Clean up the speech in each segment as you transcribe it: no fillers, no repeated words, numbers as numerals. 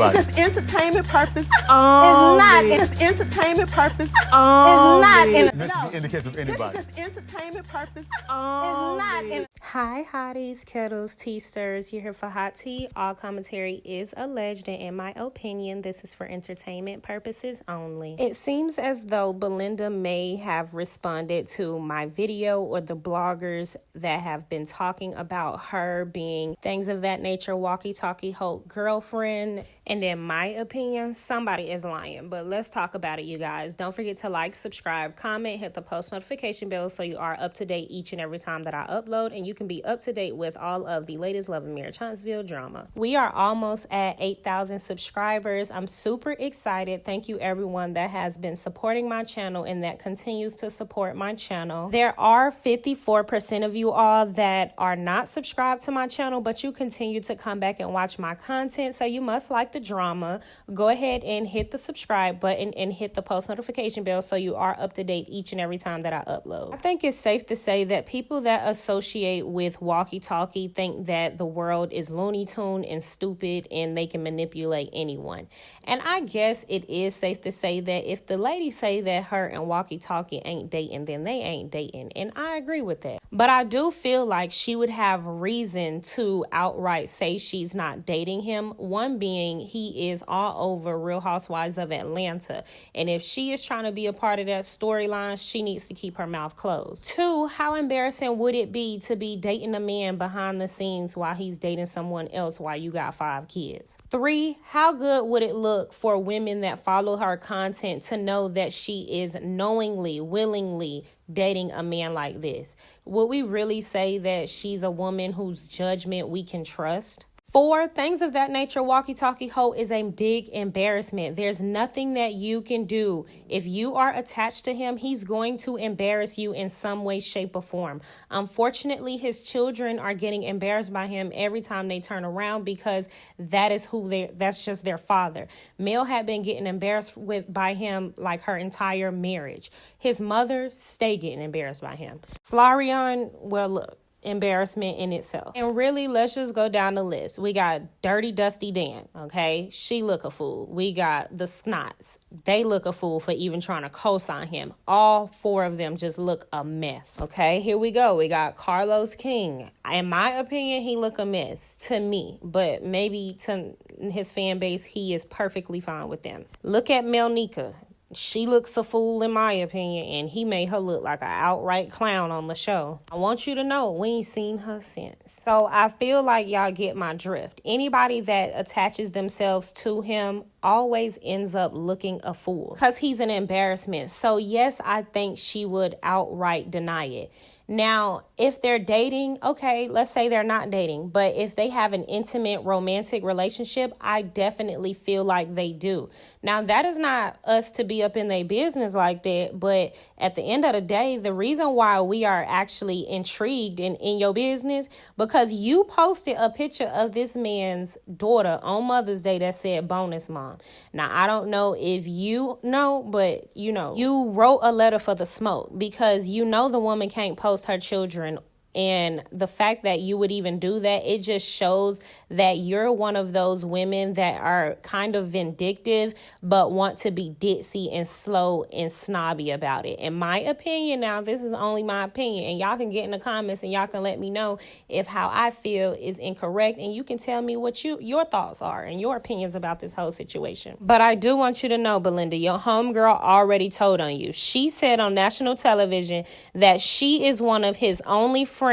It's anybody. just entertainment purpose. It's It's entertainment purpose. not. It's not. Meant to be in the case of This is anybody. just entertainment purpose. It's not. Hi, hotties, kettles, tea stirs. You're here for hot tea. All commentary is alleged, and in my opinion, this is for entertainment purposes only. It seems as though Belinda may have responded to my video or the bloggers that have been talking about her being things of that nature, walkie-talkie Hulk girlfriend. And in my opinion, somebody is lying. But let's talk about it, you guys. Don't forget to like, subscribe, comment, hit the post notification bell so you are up to date each and every time that I upload, and you can be up to date with all of the latest Love and Marriage Huntsville drama. We are almost at 8,000 subscribers. I'm super excited. Thank you everyone that has been supporting my channel and that continues to support my channel. There are 54% of you all that are not subscribed to my channel, but you continue to come back and watch my content, so you must like the drama. Go ahead and hit the subscribe button and hit the post notification bell so you are up to date each and every time that I upload. I think it's safe to say that people that associate with walkie-talkie think that the world is Looney Tune and stupid and they can manipulate anyone. And I guess it is safe to say that if the ladies say that her and walkie-talkie ain't dating, then they ain't dating. And I agree with that. But I do feel like she would have reason to outright say she's not dating him. One being, he is all over Real Housewives of Atlanta. And if she is trying to be a part of that storyline, she needs to keep her mouth closed. Two, how embarrassing would it be to be dating a man behind the scenes while he's dating someone else while you got 5 kids? Three, how good would it look for women that follow her content to know that she is knowingly, willingly dating a man like this? Would we really say that she's a woman whose judgment we can trust? 4, things of that nature, walkie-talkie hoe is a big embarrassment. There's nothing that you can do. If you are attached to him, he's going to embarrass you in some way, shape, or form. Unfortunately, his children are getting embarrassed by him every time they turn around because that's just their father. Mel had been getting embarrassed by him like her entire marriage. His mother stay getting embarrassed by him. Slarion, well, look. Embarrassment in itself. And really, let's just go down the list. We got Dirty Dusty Dan, okay? She look a fool. We got the Snots. They look a fool for even trying to co-sign him. All 4 of them just look a mess, okay? Here we go. We got Carlos King. In my opinion, he look a mess to me, but maybe to his fan base, he is perfectly fine with them. Look at Melnika. She looks a fool in my opinion, and he made her look like an outright clown on the show. I want you to know we ain't seen her since. So I feel like y'all get my drift. Anybody that attaches themselves to him always ends up looking a fool because he's an embarrassment. So yes, I think she would outright deny it. Now, if they're dating, okay, let's say they're not dating, but if they have an intimate romantic relationship, I definitely feel like they do. Now, that is not us to be up in their business like that, but at the end of the day, the reason why we are actually intrigued in your business, because you posted a picture of this man's daughter on Mother's Day that said bonus mom. Now, I don't know if you know, but you wrote a letter for the smoke because you know the woman can't post her children. And the fact that you would even do that, it just shows that you're one of those women that are kind of vindictive, but want to be ditzy and slow and snobby about it. In my opinion, now, this is only my opinion, and y'all can get in the comments and y'all can let me know if how I feel is incorrect, and you can tell me what your thoughts are and your opinions about this whole situation. But I do want you to know, Belinda, your homegirl already told on you. She said on national television that she is one of his only friends,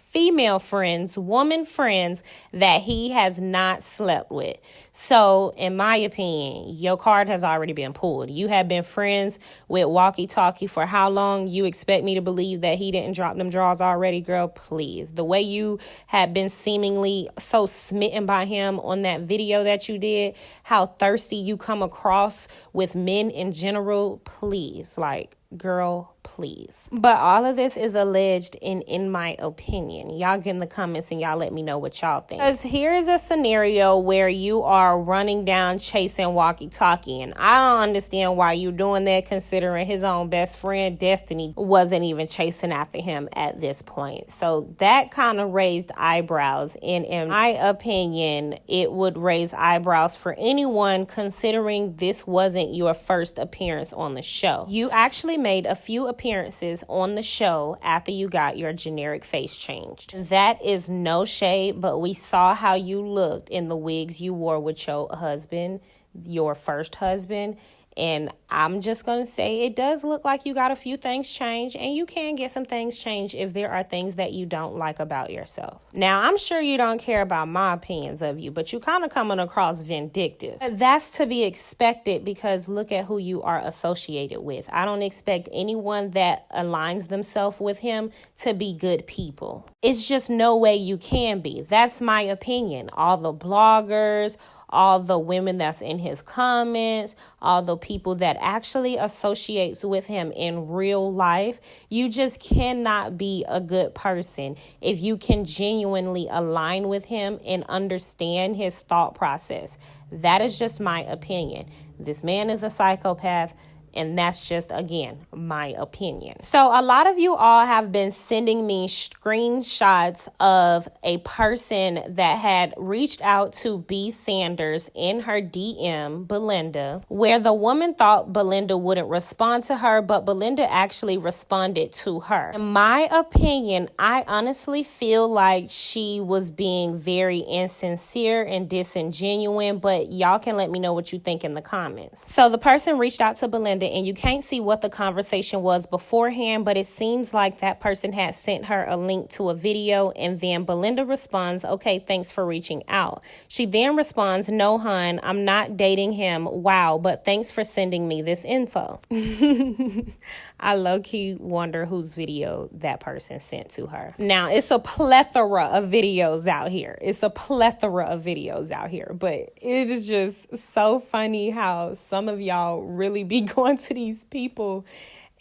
female friends, woman friends that he has not slept with. So in my opinion, your card has already been pulled. You have been friends with walkie-talkie for how long? You expect me to believe that he didn't drop them drawers already, girl? Please. The way you had been seemingly so smitten by him on that video that you did, how thirsty you come across with men in general, please, girl, please. But all of this is alleged in my opinion. Y'all get in the comments and y'all let me know what y'all think. Because here is a scenario where you are running down, chasing walkie-talkie, and I don't understand why you're doing that, considering his own best friend, Destiny, wasn't even chasing after him at this point. So that kind of raised eyebrows, and in my opinion, it would raise eyebrows for anyone, considering this wasn't your first appearance on the show. You actually made a few appearances on the show after you got your generic face changed. That is no shade, but we saw how you looked in the wigs you wore with your husband, your first husband. And I'm just going to say it does look like you got a few things changed, and you can get some things changed if there are things that you don't like about yourself. Now, I'm sure you don't care about my opinions of you, but you kind of coming across vindictive. That's to be expected because look at who you are associated with. I don't expect anyone that aligns themselves with him to be good people. It's just no way you can be. That's my opinion. All the bloggers, all the women that's in his comments, all the people that actually associates with him in real life, you just cannot be a good person if you can genuinely align with him and understand his thought process. That is just my opinion. This man is a psychopath. And that's just, again, my opinion. So a lot of you all have been sending me screenshots of a person that had reached out to B. Sanders in her DM, Belinda, where the woman thought Belinda wouldn't respond to her, but Belinda actually responded to her. In my opinion, I honestly feel like she was being very insincere and disingenuous, but y'all can let me know what you think in the comments. So the person reached out to Belinda, and you can't see what the conversation was beforehand, but it seems like that person had sent her a link to a video, and then Belinda responds, okay, thanks for reaching out. She then responds, no, hun, I'm not dating him. Wow, but thanks for sending me this info. I low-key wonder whose video that person sent to her. Now, it's a plethora of videos out here. But it is just so funny how some of y'all really be going to these people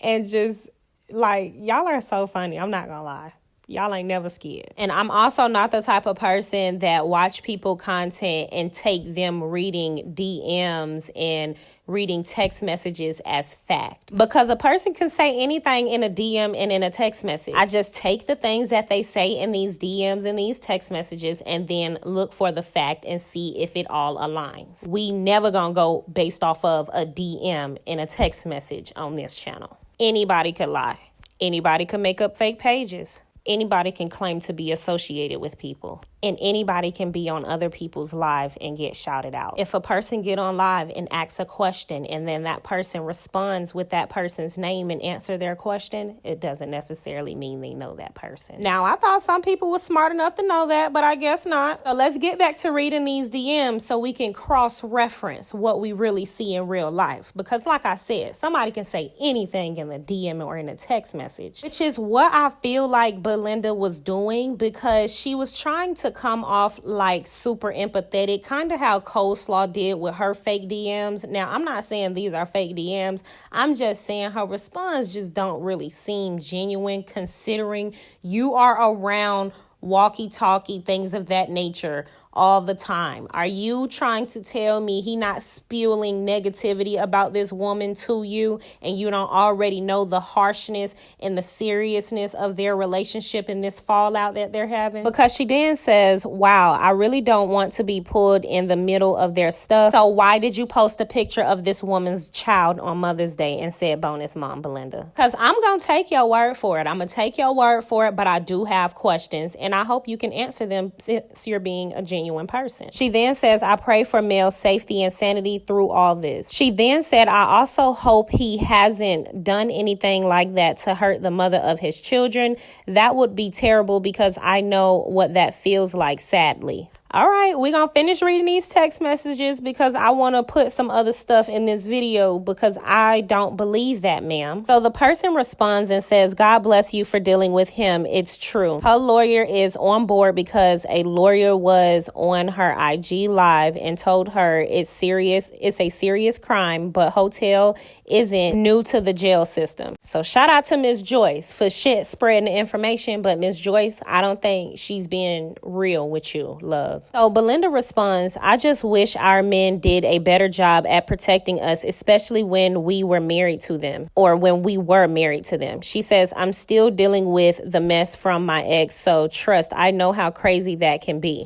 and just, like, y'all are so funny. I'm not gonna lie. Y'all ain't never scared. And I'm also not the type of person that watch people content and take them reading DMs and reading text messages as fact. Because a person can say anything in a DM and in a text message. I just take the things that they say in these DMs and these text messages and then look for the fact and see if it all aligns. We never gonna go based off of a DM and a text message on this channel. Anybody could lie. Anybody could make up fake pages. Anybody can claim to be associated with people, and anybody can be on other people's live and get shouted out. If a person get on live and asks a question and then that person responds with that person's name and answer their question, it doesn't necessarily mean they know that person. Now, I thought some people were smart enough to know that, but I guess not. So let's get back to reading these DMs so we can cross-reference what we really see in real life. Because like I said, somebody can say anything in the DM or in a text message, which is what I feel like Belinda was doing, because she was trying to come off like super empathetic, kind of how Coleslaw did with her fake DMs. Now, I'm not saying these are fake DMs. I'm just saying her response just don't really seem genuine, considering you are around walkie-talkie, things of that nature all the time. Are you trying to tell me he not spewing negativity about this woman to you, and you don't already know the harshness and the seriousness of their relationship and this fallout that they're having? Because she then says, wow, I really don't want to be pulled in the middle of their stuff. So why did you post a picture of this woman's child on Mother's Day and said bonus mom, Belinda? Because I'm going to take your word for it. I'm going to take your word for it, but I do have questions, and I hope you can answer them since you're being a genuine person. She then says, I pray for male safety and sanity through all this. She then said, I also hope he hasn't done anything like that to hurt the mother of his children. That would be terrible because I know what that feels like, sadly. All right, we're going to finish reading these text messages because I want to put some other stuff in this video because I don't believe that, ma'am. So the person responds and says, God bless you for dealing with him. It's true. Her lawyer is on board because a lawyer was on her IG live and told her it's serious. It's a serious crime, but hotel isn't new to the jail system. So shout out to Miss Joyce for spreading the information. But Miss Joyce, I don't think she's being real with you, love. So Belinda responds, I just wish our men did a better job at protecting us, especially when we were married to them or when we were married to them. She says, I'm still dealing with the mess from my ex. So trust, I know how crazy that can be.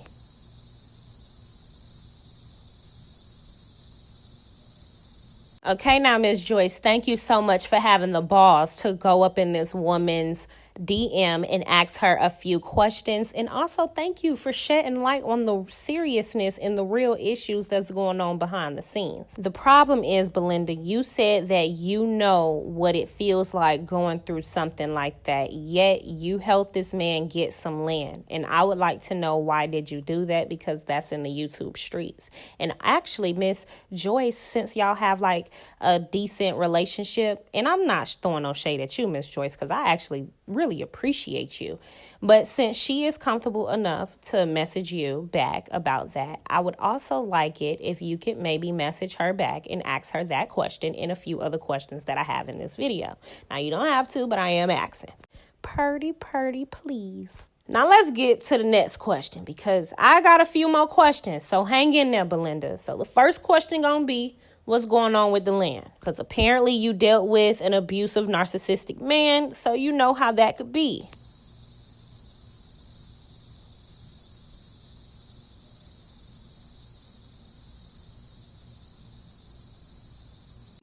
Okay, now, Miss Joyce, thank you so much for having the balls to go up in this woman's DM and ask her a few questions. And also thank you for shedding light on the seriousness and the real issues that's going on behind the scenes. The problem is, Belinda, you said that you know what it feels like going through something like that, yet you helped this man get some land. And I would like to know, why did you do that? Because that's in the YouTube streets. And actually, Miss Joyce, since y'all have like a decent relationship, and I'm not throwing no shade at you, Miss Joyce, because I actually really appreciate you. But since she is comfortable enough to message you back about that, I would also like it if you could maybe message her back and ask her that question and a few other questions that I have in this video. Now, you don't have to, but I am asking. Purdy, please. Now, let's get to the next question because I got a few more questions. So hang in there, Belinda. So the first question gonna be, what's going on with the land? Because apparently you dealt with an abusive, narcissistic man, so you know how that could be.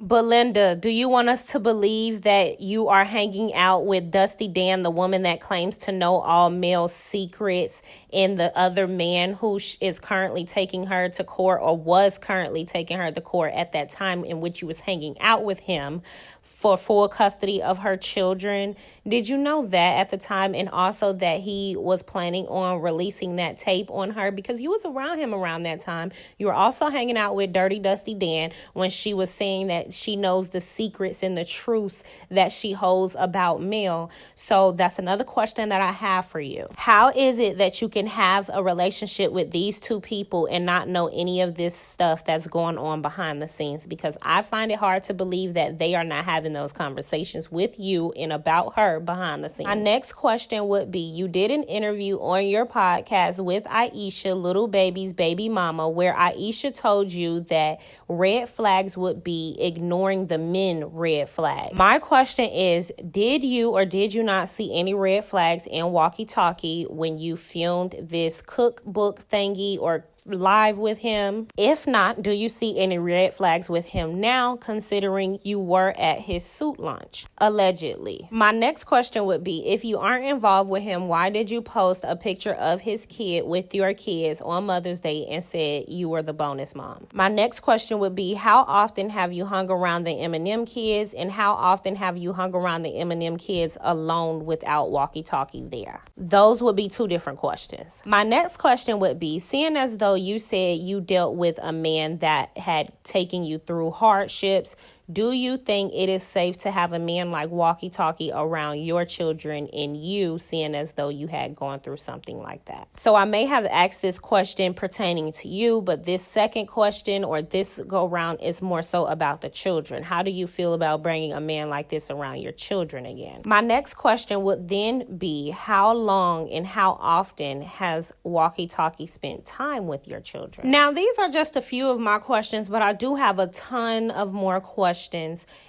Belinda, do you want us to believe that you are hanging out with Dusty Dan, the woman that claims to know all male secrets, and the other man who is currently taking her to court, or was currently taking her to court at that time in which you was hanging out with him for full custody of her children? Did you know that at the time, and also that he was planning on releasing that tape on her because you was around him around that time? You were also hanging out with Dirty Dusty Dan when she was saying that she knows the secrets and the truths that she holds about Mel. So that's another question that I have for you. How is it that you can have a relationship with these two people and not know any of this stuff that's going on behind the scenes? Because I find it hard to believe that they are not having those conversations with you and about her behind the scenes. My next question would be, you did an interview on your podcast with Aisha, Little Baby's baby mama, where Aisha told you that red flags would be ignoring the men red flag. My question is, did you or did you not see any red flags in Walkie Talkie when you filmed this cookbook thingy or live with him? If not, do you see any red flags with him now, considering you were at his suit launch, allegedly? My next question would be, if you aren't involved with him, why did you post a picture of his kid with your kids on Mother's Day and said you were the bonus mom? My next question would be, how often have you hung around the Eminem kids, and how often have you hung around the Eminem kids alone without Walkie Talkie there? Those would be two different questions. My next question would be, seeing as though you said you dealt with a man that had taken you through hardships, do you think it is safe to have a man like Walkie Talkie around your children and you, seeing as though you had gone through something like that? So I may have asked this question pertaining to you, but this second question, or this go round, is more so about the children. How do you feel about bringing a man like this around your children again? My next question would then be, how long and how often has Walkie Talkie spent time with your children? Now, these are just a few of my questions, but I do have a ton of more questions.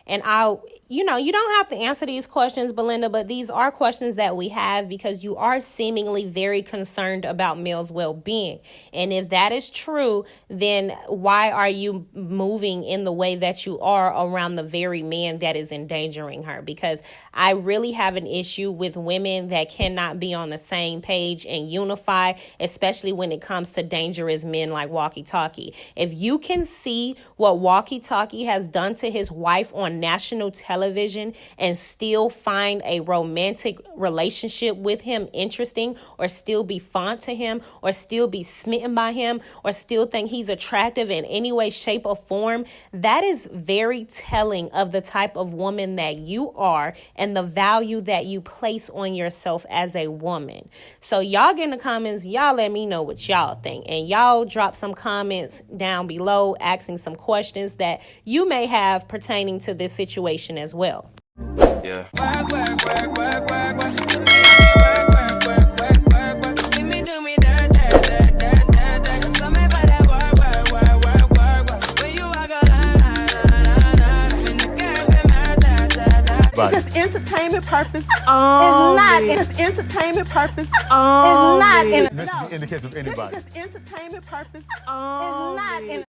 And you don't have to answer these questions, Belinda, but these are questions that we have because you are seemingly very concerned about Mel's well-being. And if that is true, then why are you moving in the way that you are around the very man that is endangering her? Because I really have an issue with women that cannot be on the same page and unify, especially when it comes to dangerous men like Walkie Talkie. If you can see what Walkie Talkie has done to his his wife on national television and still find a romantic relationship with him interesting, or still be fond to him, or still be smitten by him, or still think he's attractive in any way, shape, or form, that is very telling of the type of woman that you are and the value that you place on yourself as a woman. So y'all get in the comments, y'all let me know what y'all think, and y'all drop some comments down below asking some questions that you may have pertaining to this situation as well. Yeah. It's just entertainment purpose. It's not. It's just entertainment purpose. It's not. In the case of This anybody. is just entertainment purpose. It's not.